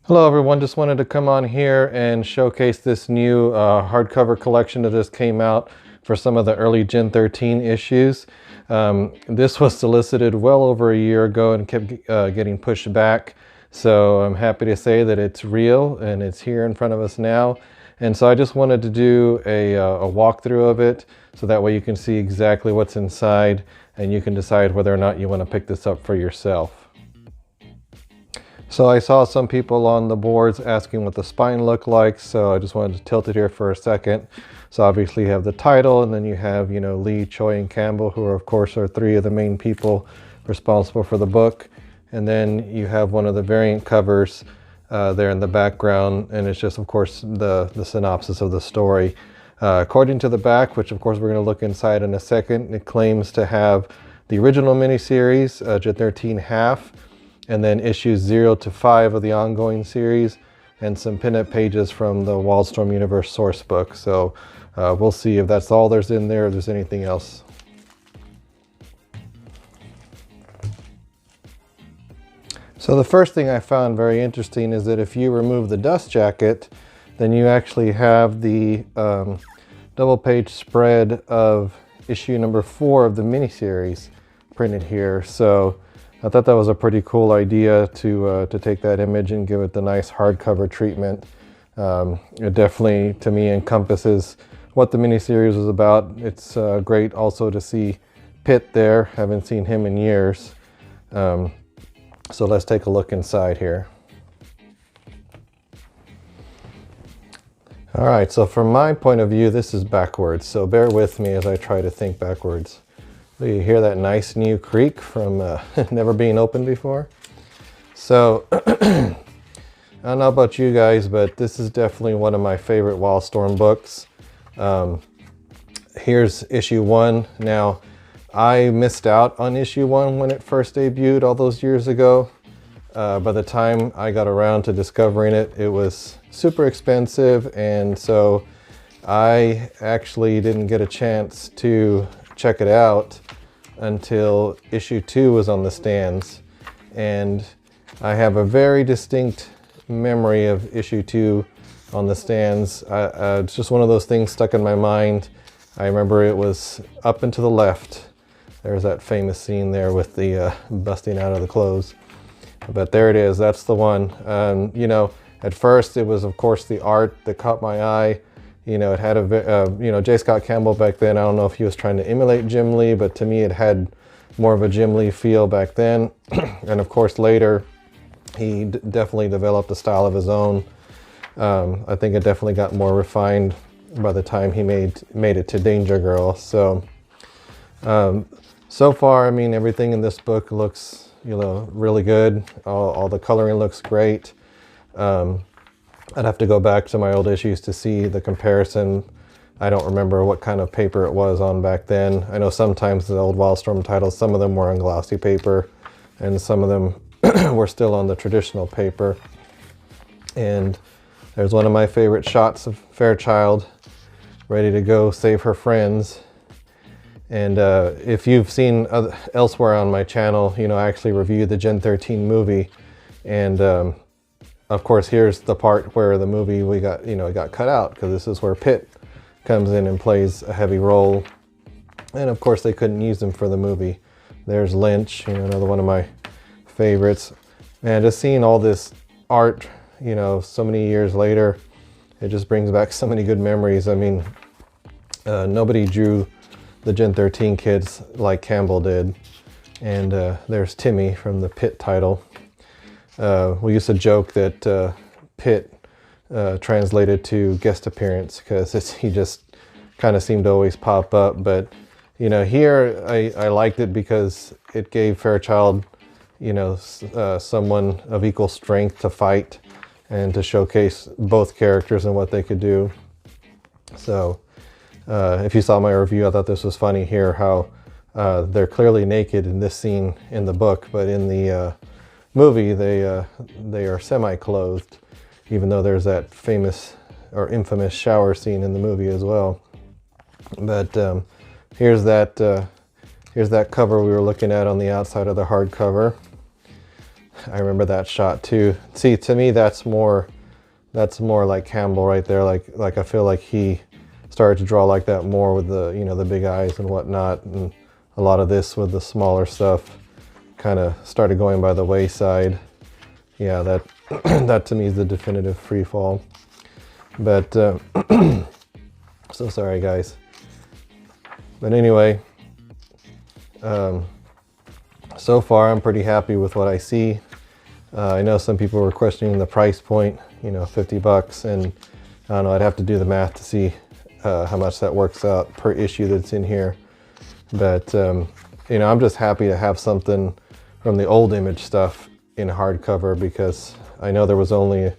Hello everyone, just wanted to come on here and showcase this new hardcover collection that just came out for some of the early Gen 13 issues. This was solicited well over a year ago and kept getting pushed back. So I'm happy to say that it's real and it's here in front of us now. And so I just wanted to do a walkthrough of it so that way you can see exactly what's inside and you can decide whether or not you want to pick this up for yourself. So I saw some people on the boards asking what the spine looked like, so I just wanted to tilt it here for a second. So obviously you have the title, and then you have, Lee, Choi, and Campbell, who are, of course, are three of the main people responsible for the book. And then you have one of the variant covers there in the background, and it's just, of course, the synopsis of the story. According to the back, which of course we're going to look inside in a second, it claims to have the original miniseries, Gen 13 half, and then issues 0 to 5 of the ongoing series, and some pinup pages from the Wildstorm Universe source book. So we'll see if that's all there's in there, if there's anything else. So the first thing I found very interesting is that if you remove the dust jacket, then you actually have the double-page spread of issue number 4 of the miniseries printed here. So I thought that was a pretty cool idea to take that image and give it the nice hardcover treatment. It definitely, to me, encompasses what the miniseries was about. It's great also to see Pitt there. Haven't seen him in years. So let's take a look inside here. All right, so from my point of view, this is backwards. So bear with me as I try to think backwards. You hear that nice new creak from never being opened before. So I don't know about you guys, but this is definitely one of my favorite Wildstorm books. Here's issue 1. Now, I missed out on issue 1 when it first debuted all those years ago. By the time I got around to discovering it, it was super expensive, and so I actually didn't get a chance to check it out until issue 2 was on the stands. And I have a very distinct memory of issue 2 on the stands. It's just one of those things stuck in my mind. I remember it was up and to the left. There's that famous scene there with the busting out of the clothes. But there it is, that's the one. At first it was, of course, the art that caught my eye. It had a, J. Scott Campbell back then, I don't know if he was trying to emulate Jim Lee, but to me it had more of a Jim Lee feel back then. And of course later, he definitely developed a style of his own. I think it definitely got more refined by the time he made it to Danger Girl. So, so far, I mean, everything in this book looks, really good. All the coloring looks great. I'd have to go back to my old issues to see the comparison. I don't remember what kind of paper it was on back then. I know sometimes the old Wildstorm titles, some of them were on glossy paper and some of them were still on the traditional paper. And there's one of my favorite shots of Fairchild ready to go save her friends. And if you've seen elsewhere on my channel, I actually reviewed the Gen 13 movie, and of course, here's the part where the movie it got cut out, because this is where Pitt comes in and plays a heavy role. And of course, they couldn't use him for the movie. There's Lynch, another one of my favorites. Man, just seeing all this art, so many years later, it just brings back so many good memories. I mean, nobody drew the Gen 13 kids like Campbell did. And there's Timmy from the Pitt title. We used to joke that Pitt translated to guest appearance, because he just kind of seemed to always pop up. But here I liked it because it gave Fairchild someone of equal strength to fight and to showcase both characters and what they could do. So if you saw my review, I thought this was funny here, how they're clearly naked in this scene in the book, but in the movie they are semi-clothed, even though there's that famous or infamous shower scene in the movie as well. But here's that cover we were looking at on the outside of the hardcover. I remember that shot too. See, to me, that's more like Campbell right there. Like I feel like he started to draw like that more with the, you know, the big eyes and whatnot, and a lot of this with the smaller stuff kind of started going by the wayside. Yeah, that that to me is the definitive free fall. But so sorry guys. But anyway, so far I'm pretty happy with what I see. I know some people were questioning the price point, you know, 50 bucks, and I don't know, I'd have to do the math to see how much that works out per issue that's in here. But you know, I'm just happy to have something from the old Image stuff in hardcover, because I know there was only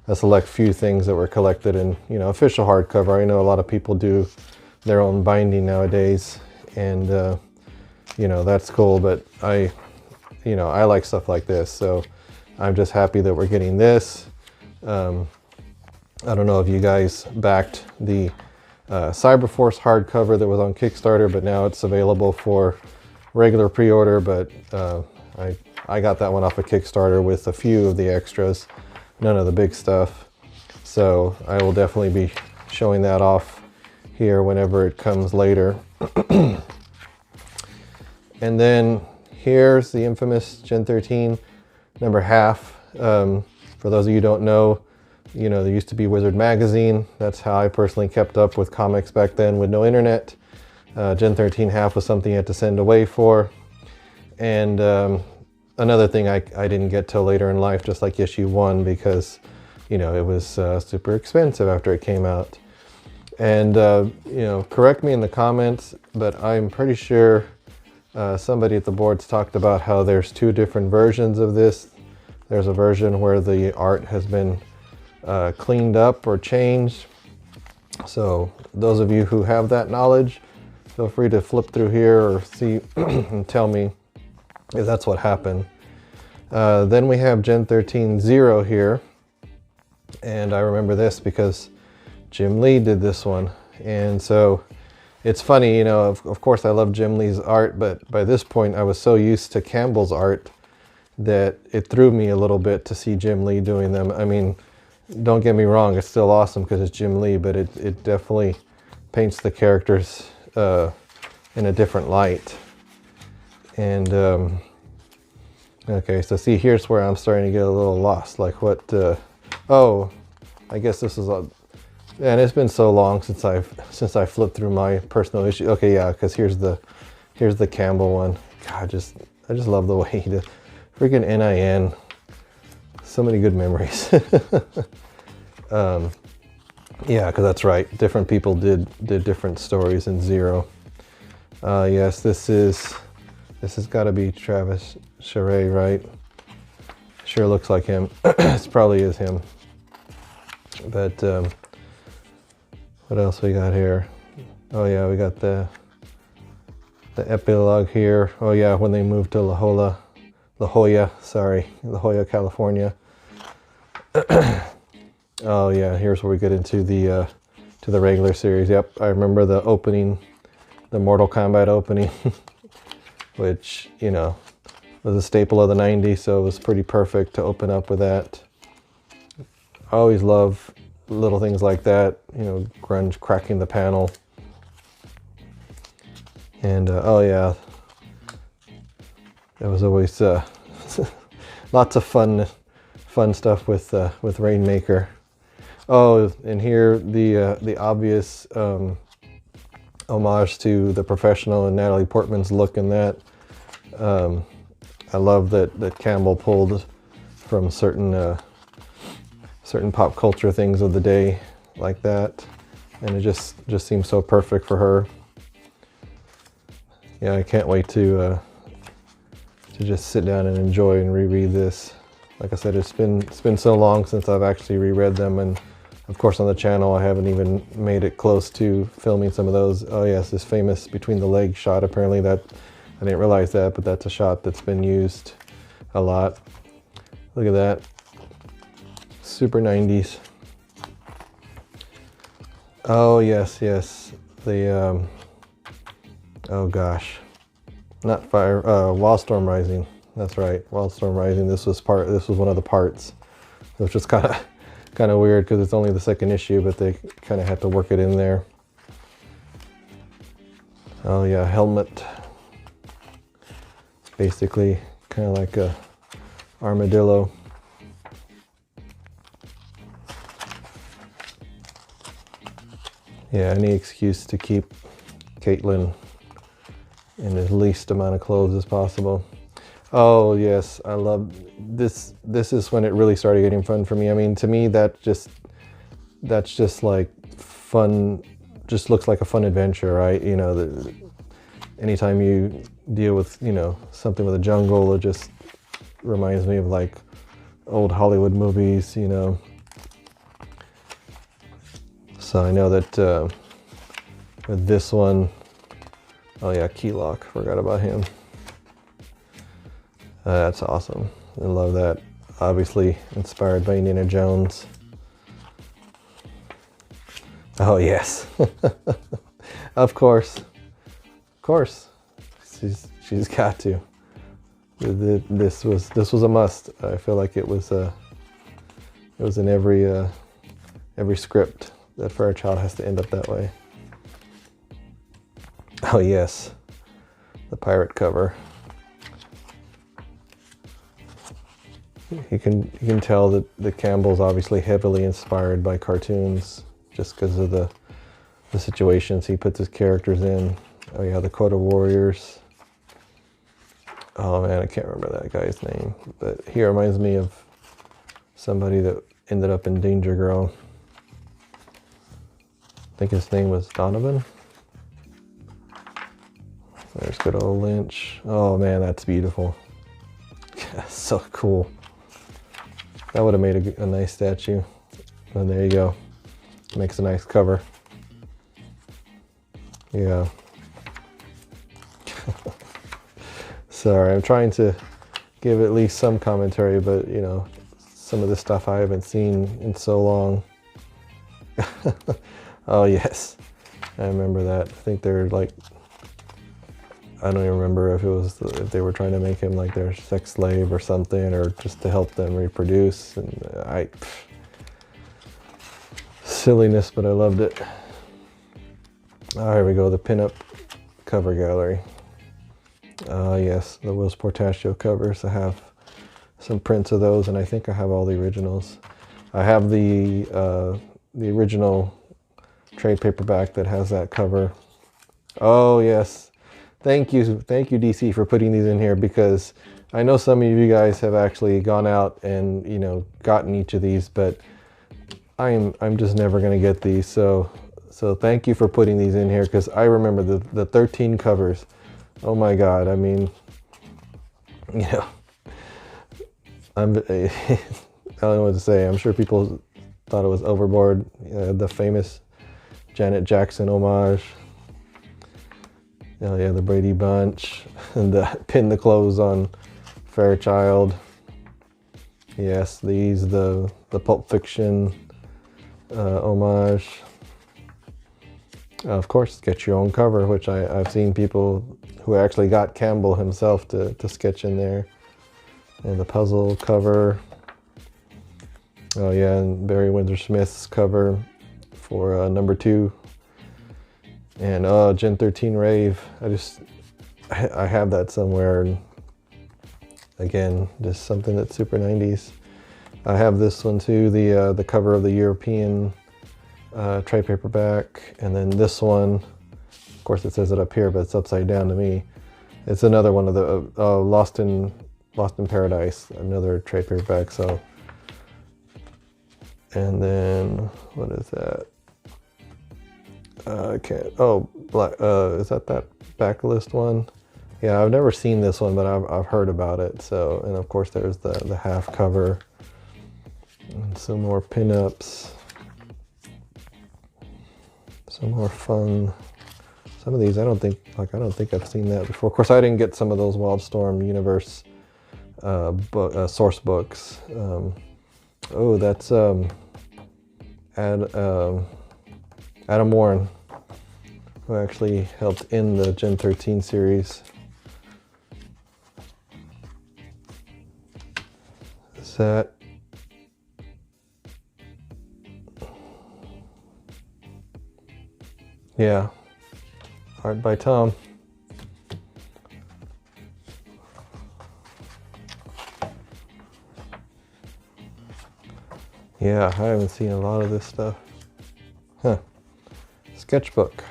a select few things that were collected in, you know, official hardcover. I know a lot of people do their own binding nowadays, and you know, that's cool, but you know, I like stuff like this, so I'm just happy that we're getting this. I don't know if you guys backed the Cyberforce hardcover that was on Kickstarter, but now it's available for regular pre-order, but I got that one off of Kickstarter with a few of the extras, none of the big stuff. So I will definitely be showing that off here whenever it comes later. And then here's the infamous Gen 13 number half. For those of you who don't know, you know, there used to be Wizard Magazine. That's how I personally kept up with comics back then with no internet. Gen 13 half was something you had to send away for. And another thing I didn't get till later in life, just like issue 1, because, you know, it was super expensive after it came out. And, you know, correct me in the comments, but I'm pretty sure somebody at the boards talked about how there's 2 different versions of this. There's a version where the art has been cleaned up or changed. So those of you who have that knowledge, feel free to flip through here or see and tell me if that's what happened. Then we have Gen 13 0 here. And I remember this because Jim Lee did this one. And so it's funny, you know, of course I love Jim Lee's art, but by this point I was so used to Campbell's art that it threw me a little bit to see Jim Lee doing them. I mean, don't get me wrong, it's still awesome because it's Jim Lee, but it definitely paints the characters in a different light. And okay, so see, here's where I'm starting to get a little lost. Like what, oh, I guess this is a, and it's been so long since I flipped through my personal issue. Okay, yeah, because here's the Campbell one. God, I just love the way he did. Freaking NIN. So many good memories. Yeah, because that's right. Different people did different stories in 0. Yes, this has got to be Travis Charest, right? Sure looks like him. This probably is him. But what else we got here? Oh yeah, we got the epilogue here. Oh yeah, when they moved to La Jolla, California. Oh yeah, here's where we get into the to the regular series. Yep, I remember the opening, the Mortal Kombat opening, which, you know, was a staple of the 90s, so it was pretty perfect to open up with that. I always love little things like that, you know, grunge cracking the panel. And oh yeah, there was always lots of fun stuff with Rainmaker. Oh, and here the obvious homage to The Professional and Natalie Portman's look in that. I love that Campbell pulled from certain pop culture things of the day like that, and it just seems so perfect for her. Yeah, I can't wait to just sit down and enjoy and reread this. Like I said, it's been so long since I've actually reread them, and of course on the channel I haven't even made it close to filming some of those. Oh yes, this famous between the legs shot, apparently that, I didn't realize that, but that's a shot that's been used a lot. Look at that. Super 90s. Oh yes, the oh gosh, not Wildstorm Rising. That's right. Wildstorm Rising. This was one of the parts, which was kind of weird because it's only the second issue, but they kind of had to work it in there. Oh yeah, helmet. It's basically kind of like a armadillo. Yeah, any excuse to keep Caitlin in the least amount of clothes as possible. Oh yes, I love this. This is when it really started getting fun for me. I mean, to me, that's just like fun. Just looks like a fun adventure, right? You know, anytime you deal with, you know, something with a jungle, it just reminds me of like old Hollywood movies, you know. So I know that with this one, oh yeah, Keylock, forgot about him. That's awesome. I love that. Obviously inspired by Indiana Jones. Oh yes. Of course. Of course. She's got to. This was a must. I feel like it was in every script that Fairchild has to end up that way. Oh yes. The pirate cover. You can tell that the Campbell's obviously heavily inspired by cartoons just because of the situations he puts his characters in. Oh yeah, the Coat of Warriors. Oh man, I can't remember that guy's name, but he reminds me of somebody that ended up in Danger Girl. I think his name was Donovan. There's good old Lynch. Oh man, that's beautiful. So cool. That would have made a nice statue. And there you go. Makes a nice cover. Yeah. Sorry, I'm trying to give at least some commentary, but you know, some of this stuff I haven't seen in so long. Oh yes, I remember that. I think they're like, I don't even remember if it was if they were trying to make him like their sex slave or something, or just to help them reproduce. And silliness, but I loved it. Here we go, the pinup cover gallery. Yes, the Wills Portaccio covers. I have some prints of those, and I think I have all the originals. I have the original trade paperback that has that cover. Oh yes. Thank you, DC, for putting these in here, because I know some of you guys have actually gone out and, you know, gotten each of these, but I'm just never going to get these. So thank you for putting these in here, because I remember the 13 covers. Oh my God! I mean, you know, I don't know what to say. I'm sure people thought it was overboard. The famous Janet Jackson homage. Oh yeah, the Brady Bunch, and pin the clothes on Fairchild. Yes, the Pulp Fiction homage. Of course, Get Your Own Cover, which I've seen people who actually got Campbell himself to sketch in there. And the puzzle cover. Oh yeah, and Barry Windsor Smith's cover for #2. And Gen 13 Rave. I have that somewhere. And again, just something that's super 90s. I have this one too, the cover of the European trade paperback, and then this one, of course it says it up here, but it's upside down to me. It's another one of the Lost in Paradise, another trade paperback. So, and then what is that? I can't. Oh, is that backlist one? Yeah, I've never seen this one, but I've heard about it. So, and of course there's the half cover, and some more pinups. Some more fun. Some of these I don't think I've seen that before. Of course, I didn't get some of those Wildstorm universe source books. Oh, that's Adam Warren, who actually helped in the Gen 13 series. set. Yeah, art by Tom. Yeah, I haven't seen a lot of this stuff. Huh. Sketchbook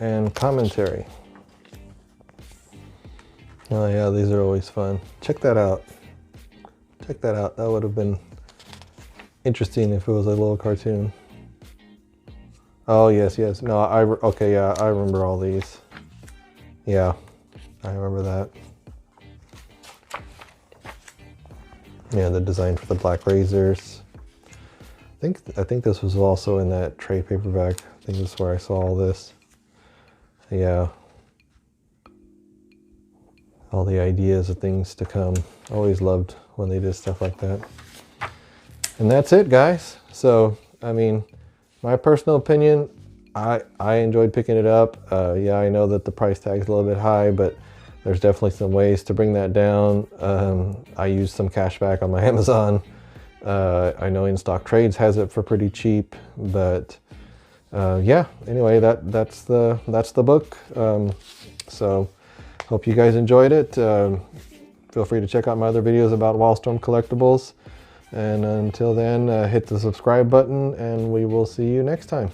and Commentary. Oh yeah, these are always fun. Check that out. Check that out. That would have been interesting if it was a little cartoon. Oh yes, yes. No, okay, yeah, I remember all these. Yeah, I remember that. Yeah, the design for the black razors. I think this was also in that trade paperback. I think this is where I saw all this. Yeah. All the ideas of things to come. Always loved when they did stuff like that. And that's it, guys. So, I mean, my personal opinion, I enjoyed picking it up. Yeah, I know that the price tag's a little bit high, but there's definitely some ways to bring that down. I used some cash back on my Amazon. I know In Stock Trades has it for pretty cheap, but yeah, anyway, that's the book. So hope you guys enjoyed it. Feel free to check out my other videos about Wildstorm collectibles. And until then, hit the subscribe button and we will see you next time.